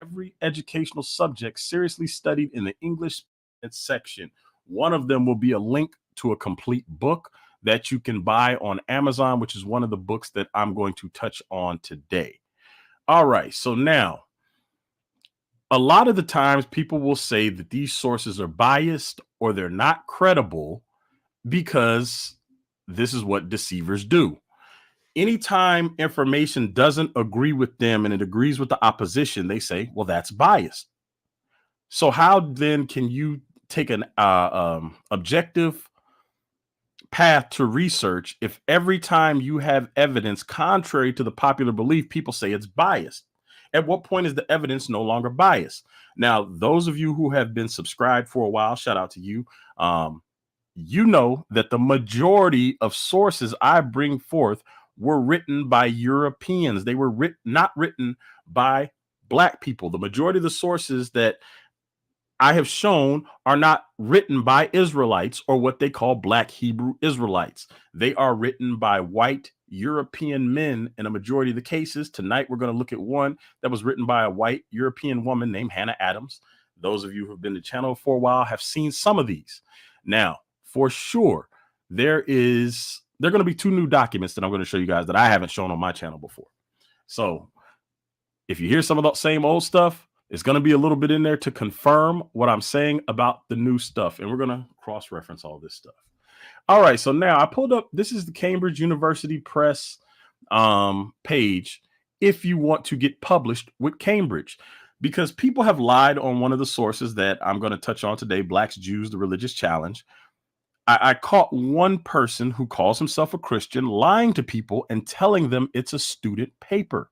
every educational subject seriously studied in the English section. One of them will be a link to a complete book that you can buy on Amazon, which is one of the books that I'm going to touch on today. All right, so now a lot of the times people will say that these sources are biased or they're not credible because this is what deceivers do. Anytime information doesn't agree with them and it agrees with the opposition, they say, well, that's biased. So how then can you take an objective path to research if every time you have evidence contrary to the popular belief, people say it's biased? At what point is the evidence no longer biased? Now, those of you who have been subscribed for a while, shout out to you. You know that the majority of sources I bring forth were written by Europeans. They were not written by Black people. The majority of the sources that I have shown are not written by Israelites or what they call Black Hebrew Israelites. They are written by white European men in a majority of the cases. Tonight, we're going to look at one that was written by a white European woman named Hannah Adams. Those of you who have been to the channel for a while have seen some of these. Now, for sure, there are going to be two new documents that I'm going to show you guys that I haven't shown on my channel before. So if you hear some of the same old stuff, it's going to be a little bit in there to confirm what I'm saying about the new stuff. And we're going to cross-reference all this stuff. All right. So now I pulled up, this is the Cambridge University Press page if you want to get published with Cambridge. Because people have lied on one of the sources that I'm going to touch on today, Blacks, Jews, the Religious Challenge. I caught one person who calls himself a Christian lying to people and telling them it's a student paper.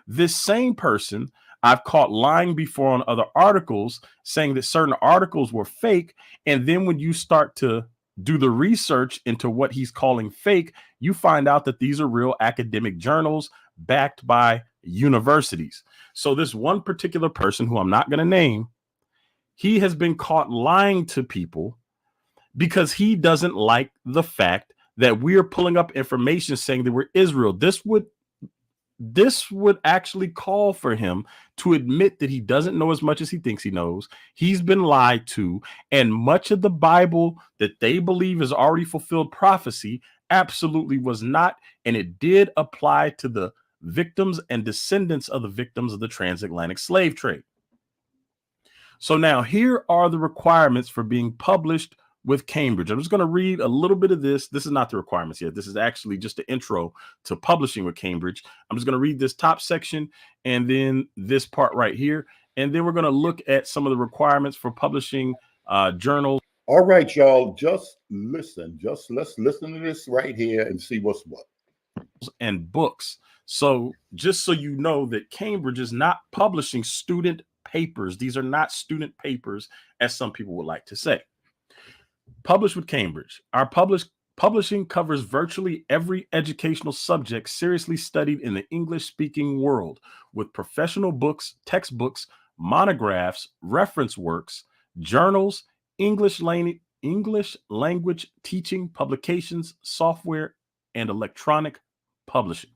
This same person I've caught lying before on other articles, saying that certain articles were fake. And then when you start to do the research into what he's calling fake, you find out that these are real academic journals backed by universities. So this one particular person who I'm not going to name, he has been caught lying to people because he doesn't like the fact that we are pulling up information saying that we're Israel. This would actually call for him to admit that he doesn't know as much as he thinks he knows. He's been lied to, and much of the Bible that they believe is already fulfilled prophecy absolutely was not, and it did apply to the victims and descendants of the victims of the transatlantic slave trade. So now here are the requirements for being published with Cambridge. I'm just going to read a little bit of this. This is not the requirements yet. This is actually just the intro to publishing with Cambridge. I'm just going to read this top section and then this part right here. And then we're going to look at some of the requirements for publishing journals. All right, y'all, just listen. Let's listen to this right here and see what's what. And books. So just so you know that Cambridge is not publishing student papers. These are not student papers, as some people would like to say. Published with Cambridge. Our publishing covers virtually every educational subject seriously studied in the English-speaking world, with professional books, textbooks, monographs, reference works, journals, English language teaching, publications, software, and electronic publishing.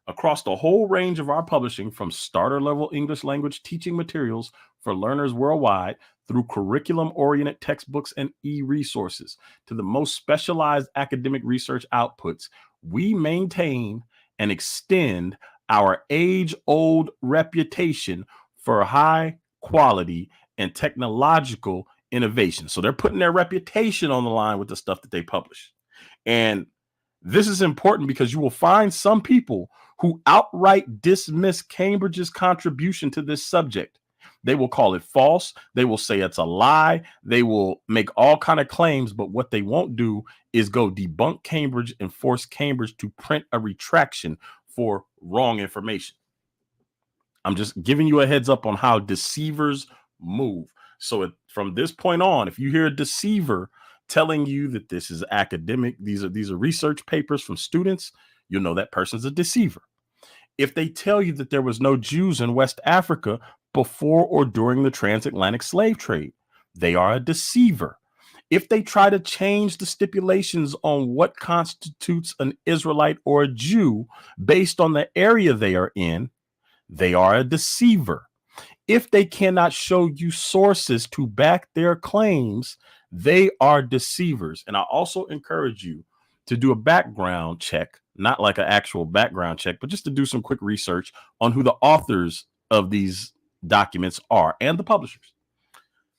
Across the whole range of our publishing, from starter-level English language teaching materials for learners worldwide through curriculum-oriented textbooks and e-resources to the most specialized academic research outputs, we maintain and extend our age-old reputation for high quality and technological innovation. So they're putting their reputation on the line with the stuff that they publish. And this is important because you will find some people who outright dismiss Cambridge's contribution to this subject. They will call it false. They will say it's a lie. They will make all kinds of claims, but what they won't do is go debunk Cambridge and force Cambridge to print a retraction for wrong information. I'm just giving you a heads up on how deceivers move. So from this point on, if you hear a deceiver telling you that this is academic, these are research papers from students, you'll know that person's a deceiver. If they tell you that there was no Jews in West Africa before or during the transatlantic slave trade, they are a deceiver. If they try to change the stipulations on what constitutes an Israelite or a Jew based on the area they are in, they are a deceiver. If they cannot show you sources to back their claims, they are deceivers. And I also encourage you to do a background check, not like an actual background check, but just to do some quick research on who the authors of these documents are and the publishers.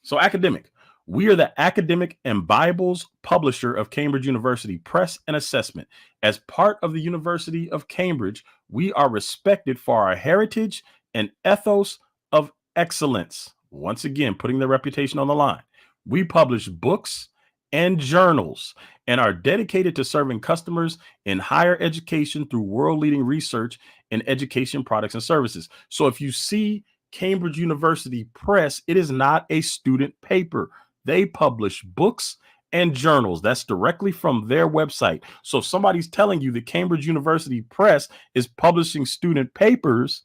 So, academic. We are the academic and Bibles publisher of Cambridge University Press and Assessment. As part of the University of Cambridge, we are respected for our heritage and ethos of excellence. Once again, putting their reputation on the line. We publish books and journals and are dedicated to serving customers in higher education through world-leading research in education products and services. So if you see Cambridge University Press, it is not a student paper. They publish books and journals. That's directly from their website. So if somebody's telling you that Cambridge University Press is publishing student papers,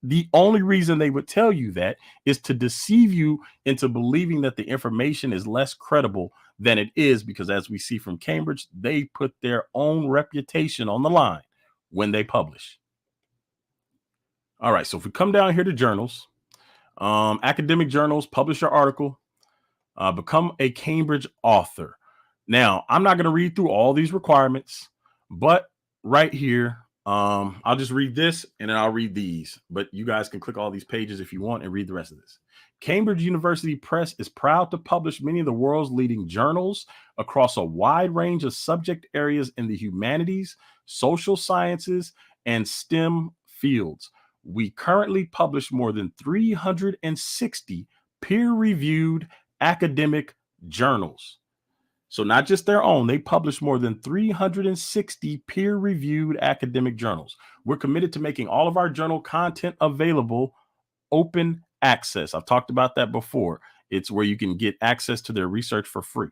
the only reason they would tell you that is to deceive you into believing that the information is less credible than it is, because as we see from Cambridge, they put their own reputation on the line when they publish. All right, so if we come down here to journals, academic journals, publish your article, become a Cambridge author. Now, I'm not going to read through all these requirements, but right here, I'll just read this and then I'll read these, but you guys can click all these pages if you want and read the rest of this. Cambridge University Press is proud to publish many of the world's leading journals across a wide range of subject areas in the humanities, social sciences, and STEM fields. We currently publish more than 360 peer-reviewed academic journals. So not just their own, they publish more than 360 peer-reviewed academic journals. We're committed to making all of our journal content available open access. I've talked about that before. It's where you can get access to their research for free,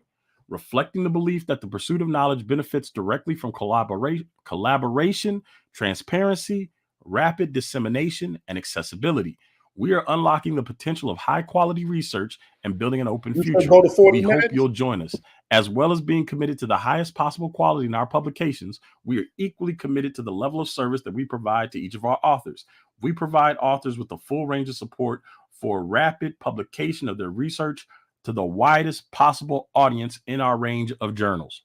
reflecting the belief that the pursuit of knowledge benefits directly from collaboration, transparency, rapid dissemination, and accessibility. We are unlocking the potential of high-quality research and building an open future. We hope you'll join us. As well as being committed to the highest possible quality in our publications, we are equally committed to the level of service that we provide to each of our authors. We provide authors with a full range of support for rapid publication of their research to the widest possible audience in our range of journals.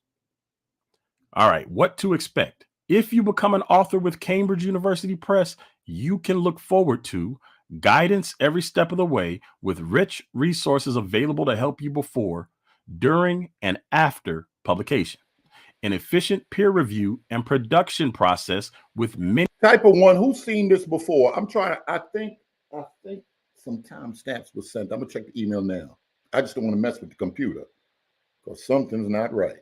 All right, what to expect. If you become an author with Cambridge University Press, you can look forward to guidance every step of the way with rich resources available to help you before, during, and after publication. An efficient peer review and production process with many. Type of one. Who's seen this before? I think some timestamps was sent. I'm gonna check the email now. I just don't want to mess with the computer because something's not right.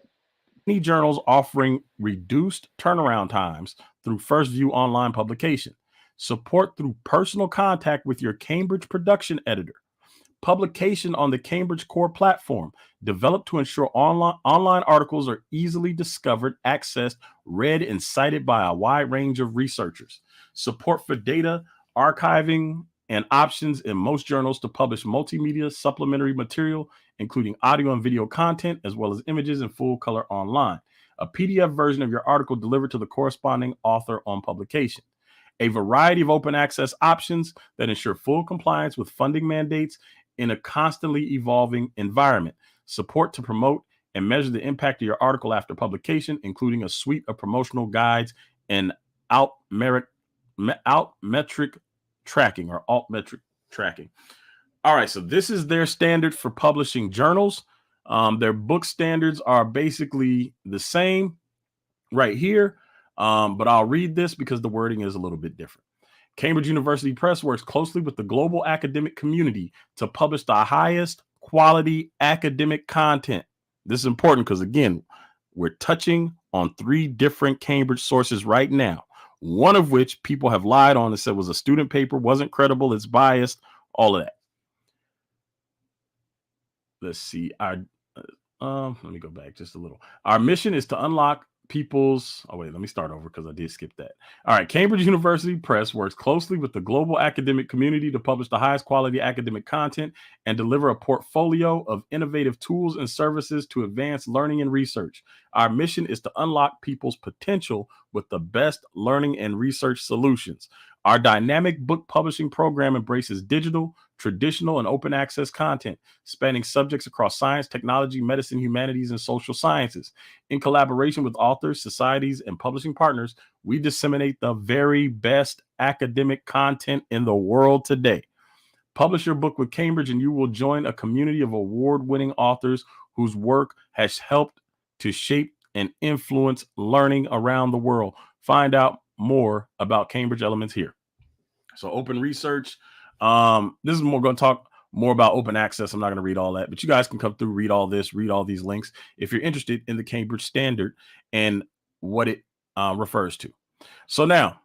Many journals offering reduced turnaround times through First View online publication. Support through personal contact with your Cambridge production editor. Publication on the Cambridge Core platform, developed to ensure online articles are easily discovered, accessed, read, and cited by a wide range of researchers. Support for data archiving and options in most journals to publish multimedia supplementary material, including audio and video content, as well as images in full color online. A PDF version of your article delivered to the corresponding author on publication. A variety of open access options that ensure full compliance with funding mandates in a constantly evolving environment. Support to promote and measure the impact of your article after publication, including a suite of promotional guides and altmetric tracking. All right, so this is their standard for publishing journals. Their book standards are basically the same right here, but I'll read this because the wording is a little bit different. Cambridge University Press works closely with the global academic community to publish the highest quality academic content. This is important because, again, we're touching on 3 different Cambridge sources right now, one of which people have lied on and said was a student paper, wasn't credible, it's biased, all of that. Let's see. Let me go back just a little. Our mission is to unlock people's. Oh, wait, let me start over because I did skip that. All right. Cambridge University Press works closely with the global academic community to publish the highest quality academic content and deliver a portfolio of innovative tools and services to advance learning and research. Our mission is to unlock people's potential with the best learning and research solutions. Our dynamic book publishing program embraces digital, traditional and open access content spanning subjects across science, technology, medicine, humanities, and social sciences. In collaboration with authors, societies, and publishing partners, we disseminate the very best academic content in the world today. Publish your book with Cambridge, and you will join a community of award-winning authors whose work has helped to shape and influence learning around the world. Find out more about Cambridge Elements here. So open research. This is more going to talk more about open access. I'm not going to read all that, but you guys can come through, read all this, read all these links if you're interested in the Cambridge Standard and what it refers to. So now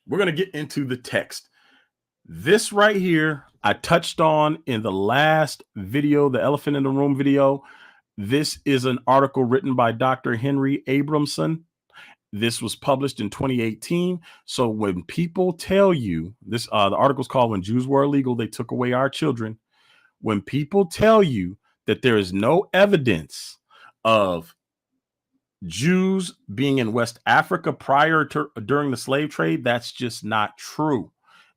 we're going to get into the text. This right here, I touched on in the last video, the elephant in the room video. This is an article written by Dr. Henry Abramson. This was published in 2018. So when people tell you this, the article's called "When Jews Were Illegal, They Took Away Our Children." When people tell you that there is no evidence of Jews being in West Africa prior to during the slave trade, that's just not true.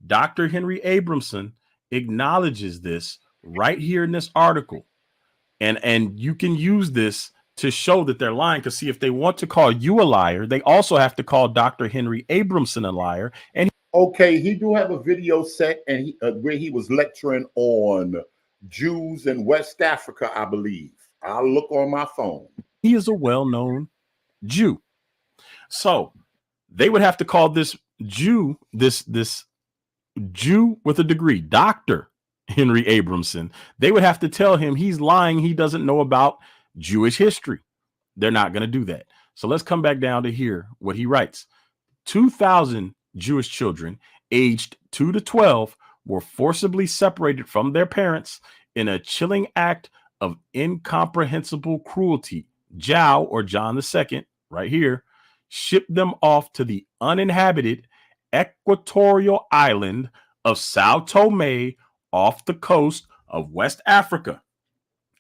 Dr. Henry Abramson acknowledges this right here in this article. And you can use this to show that they're lying, because see, if they want to call you a liar, they also have to call Dr. Henry Abramson a liar. And okay, he do have a video set and he, where he was lecturing on Jews in West Africa, I believe. I'll look on my phone. He is a well-known Jew. So they would have to call this Jew, this Jew with a degree, Dr. Henry Abramson. They would have to tell him he's lying. He doesn't know about Jewish history. They're not going to do that. So let's come back down to hear what he writes. 2,000 Jewish children aged 2 to 12 were forcibly separated from their parents in a chilling act of incomprehensible cruelty. Zhao, or John II, right here, shipped them off to the uninhabited equatorial island of Sao Tome off the coast of West Africa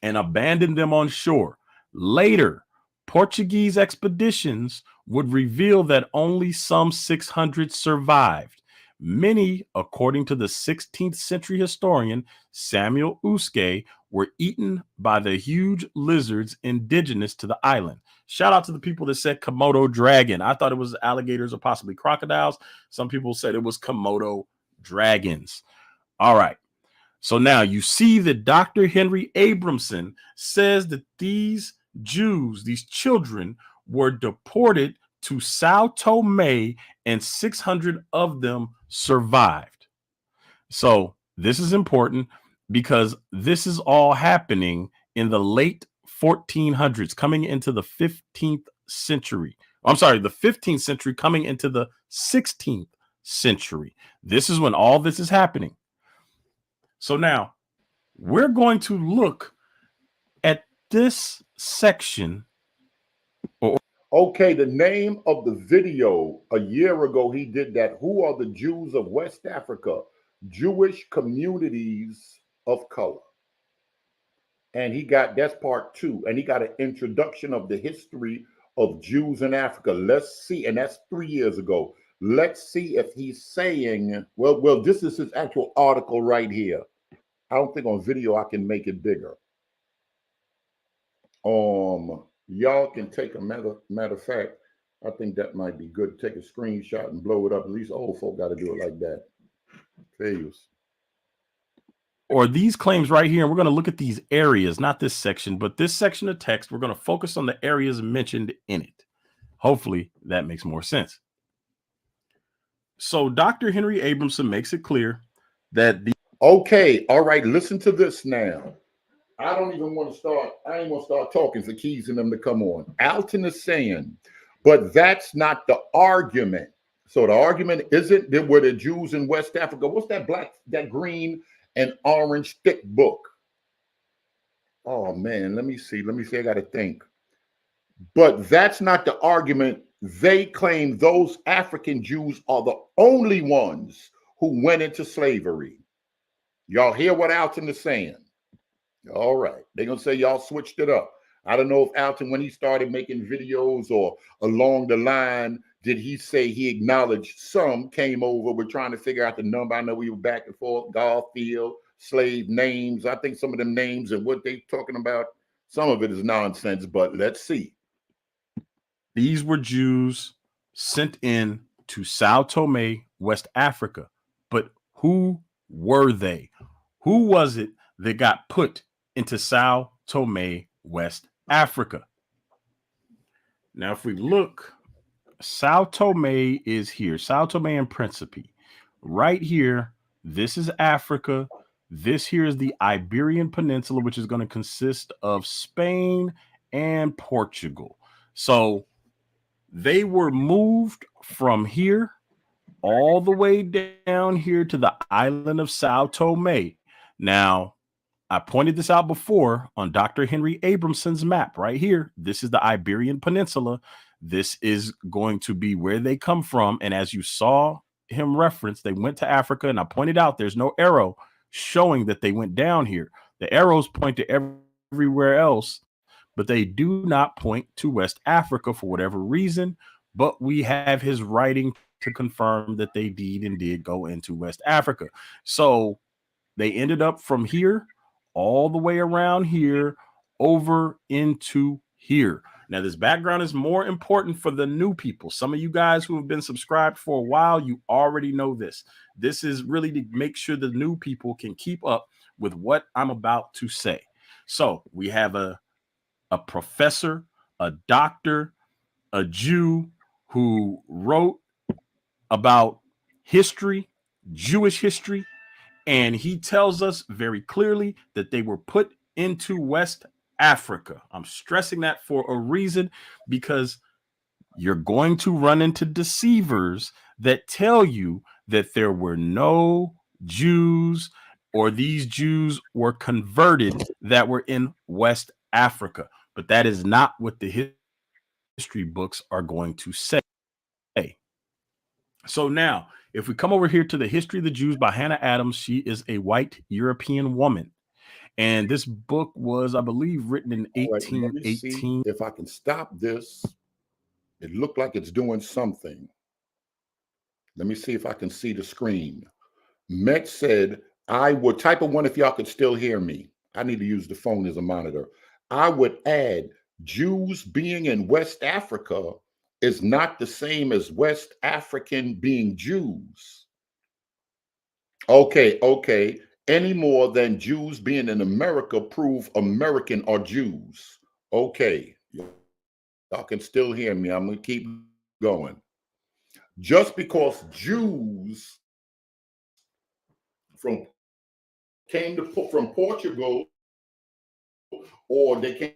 and abandoned them on shore. Later, Portuguese expeditions would reveal that only some 600 survived. Many, according to the 16th century historian Samuel Uske, were eaten by the huge lizards indigenous to the island. Shout out to the people that said Komodo dragon. I thought it was alligators or possibly crocodiles. Some people said it was Komodo dragons. All right. So now you see that Dr. Henry Abramson says that these Jews, these children, were deported to Sao Tome and 600 of them survived. So this is important because this is all happening in the late 1400s, coming into the 15th century. I'm sorry, the 15th century coming into the 16th century. This is when all this is happening. So now we're going to look at this section. Okay, the name of the video, a year ago he did that. Who are the Jews of West Africa? Jewish communities of color. And he got, that's part 2. And he got an introduction of the history of Jews in Africa. Let's see. And that's 3 years ago. Let's see if he's saying, well, this is his actual article right here. I don't think on video I can make it bigger. Y'all can take a matter of fact, I think that might be good. Take a screenshot and blow it up. At least old folk got to do it like that. Fails. Or these claims right here, and we're going to look at these areas, not this section, but this section of text. We're going to focus on the areas mentioned in it. Hopefully that makes more sense. So Dr. Henry Abramson makes it clear that the okay, all right, listen to this now. I don't even want to start. I ain't want to start talking for Keys and them to come on. Alton is saying, but that's not the argument. So the argument isn't that we're the Jews in West Africa. What's that black, that green and orange thick book? Oh man, let me see. I got to think. But that's not the argument. They claim those African Jews are the only ones who went into slavery. Y'all hear what Alton is saying? All right. They're going to say y'all switched it up. I don't know if Alton, when he started making videos or along the line, Did he say he acknowledged some came over? We're trying to figure out the number. I know we were back and forth, Garfield, slave names. I think some of them names and what they talking about, some of it is nonsense, but let's see. These were Jews sent in to Sao Tome, West Africa. But who were they? Who was it that got put into Sao Tome, West Africa? Now, if we look, Sao Tome is here, Sao Tome and Principe. Right here, this is Africa. This here is the Iberian Peninsula, which is going to consist of Spain and Portugal. So they were moved from here all the way down here to the island of Sao Tome. Now, I pointed this out before on Dr. Henry Abramson's map right here. This is the Iberian Peninsula. This is going to be where they come from. And as you saw him reference, they went to Africa. And I pointed out there's no arrow showing that they went down here. The arrows point to everywhere else, but they do not point to West Africa for whatever reason. But we have his writing to confirm that they did go into West Africa. So they ended up from here all the way around here over into here. Now, this background is more important for the new people. Some of you guys who have been subscribed for a while, you already know this. This is really to make sure the new people can keep up with what I'm about to say. So we have a professor, a doctor, a Jew who wrote about history, Jewish history, and he tells us very clearly that they were put into West Africa. I'm stressing that for a reason, because you're going to run into deceivers that tell you that there were no Jews or these Jews were converted that were in West Africa. But that is not what the history books are going to say. So now, if we come over here to the History of the Jews by Hannah Adams, she is a white European woman. And this book was, I believe, written in 1818. Let me see if I can stop this. It looked like it's doing something. Let me see if I can see the screen. Met said, I would type of one if y'all could still hear me. I need to use the phone as a monitor. I would add, Jews being in West Africa is not the same as West African being Jews. Okay. Any more than Jews being in America prove American are Jews. Okay. Y'all can still hear me. I'm going to keep going. Just because Jews came from Portugal, or they